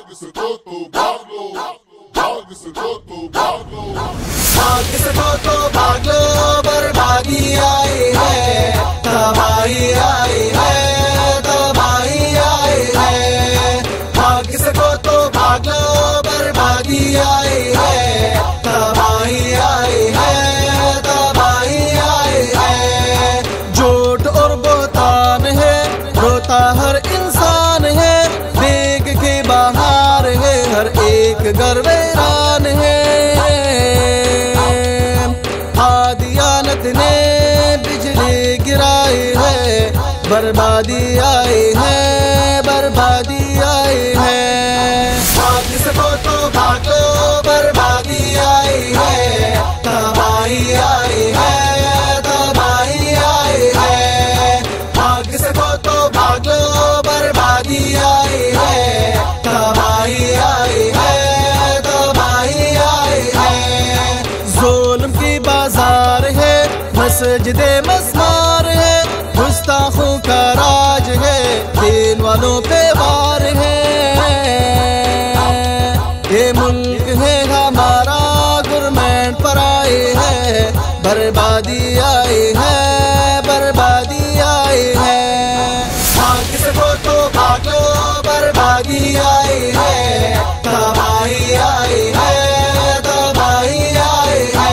भाग सको तो भाग लो, भाग सको तो भाग लो, भाग सको तो भाग लो, बर्बादी आई है, तबाही आई है, तबाही आई है। भाग सको तो भाग लो, बर्बादी आई है, तबाही आई है, तबाही आई है। झूठ और बोतान है, रोता हर इंसान है, देख के बाहर है, हर एक घर वीरान है। आदियानत ने बिजली गिराई है, बर्बादी आई है, बर्बादी आई है। भाग सको तो भाग लो, बर्बादी आई है, तबाही आई है, तबाही आई है। भाग सको तो भाग लो, बर्बादी आई है, तबाही आई है, तबाही आई है। जुल्म की बाजार है, मस्जिदे मस्मार है, गुस्ताखों का राज है, दीन वालों पे वार है। ये मुल्क है हमारा, गवर्नमेंट पर आई है, बर्बादी आई है, बर्बादी आई है। भाग सको तो भाग लो, बर्बादी आई है, तबाही आई है, तबाही आई है।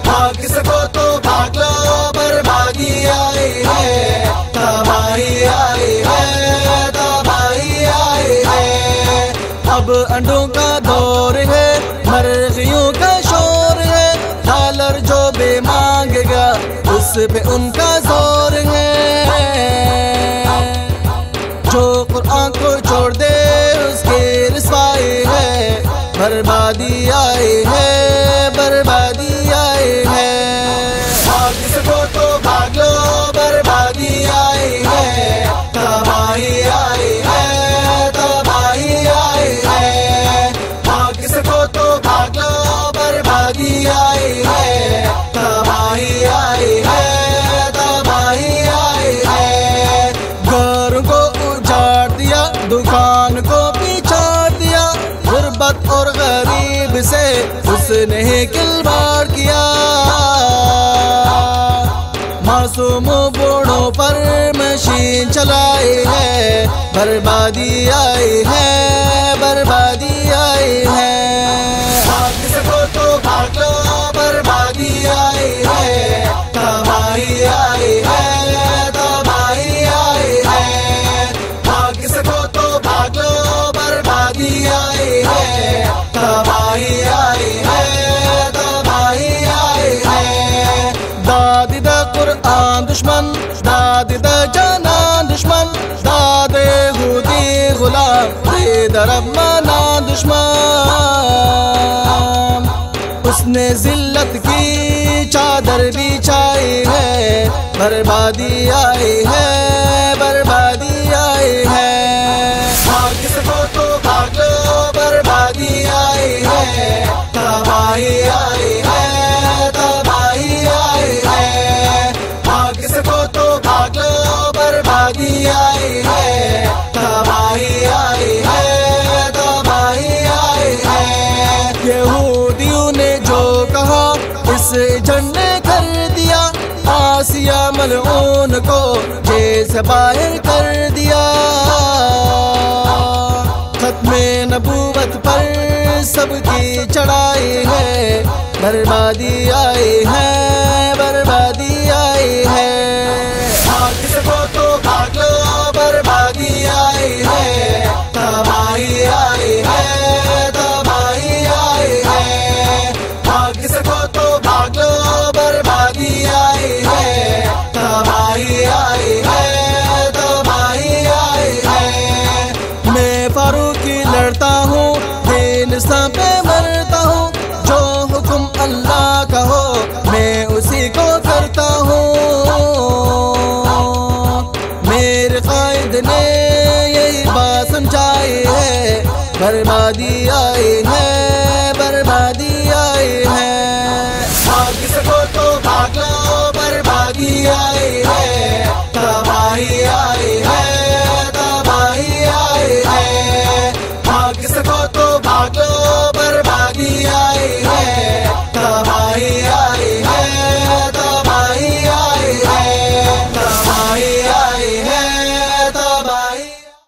भाग सको तो भाग लो, बर्बादी आई है, तबाही आई है, तबाही आई है। अब अंडों का दौर है, मर्गियों का शोर है, डॉलर जो बे मांगेगा उस पे उनका जोर है। जो कुरान को छोड़ दे उसकी रिसवाई है, बर्बादी आई है, बर्बादी आई है। भाग सको तो भाग लो, बर्बादी आई है, तबाही आई है, तबाही आई है। भाग सको तो भाग लो, बर्बादी आई है, तबाही आई है, तबाही आई है। घर को उजाड़ दिया, दुकान को पिछाड़ दिया, गुर्बत और गरीब से उसने खिलवाड़ किया। मासूम बूढ़ों पर मशीन चलाई है, बर्बादी आई है, बर्बादी आई है। भाग सको तो भाग लो, बर्बादी आई है, तबाही आई है, तबाही आई है। भाग सको तो भाग लो, बर्बादी आई है, तबाही आई है, तबाही आई है। दादी दा कुरान दुश्मन, दादी दा जानान दुश्मन, दादे हुदी गुलाम, दे दरब माना दुश्मन। उसने जिल्लत की चादर बिछाई है, बर्बादी आई है, बर्बादी आई है। भाग सको तो भाग लो, बर्बादी आई है, तबाही आई है, तबाही आई है। भाग सको तो भाग लो, बर्बादी आई है, तबाही आई है, तबाही आई है। यहूदियों ने जो कहा इस झंडे कर दिया, आसिया मलऊन को जेल से बाहर कर दिया। खत्मे नबूवत पर सबकी चढ़ाई है, बर्बादी आई है, बर्बादी आई है। भाग सको तो भाग लो, बर्बादी आई है, तबाही आई है, तबाही आई है। भाग सको तो भाग लो, बर्बादी आई है, तबाही आई है, तबाही आई है। मैं फारूकी लड़ता हूँ, बेनिसा पे मरता हूँ, जो हुक्म अल्लाह का हो मैं उसी को करता हूँ। मेरे कायद ने यही बात समझाई है, बर्बादी आई है, बर्बादी आई है। भाग सको तो भाग लो, बर्बादी आई है,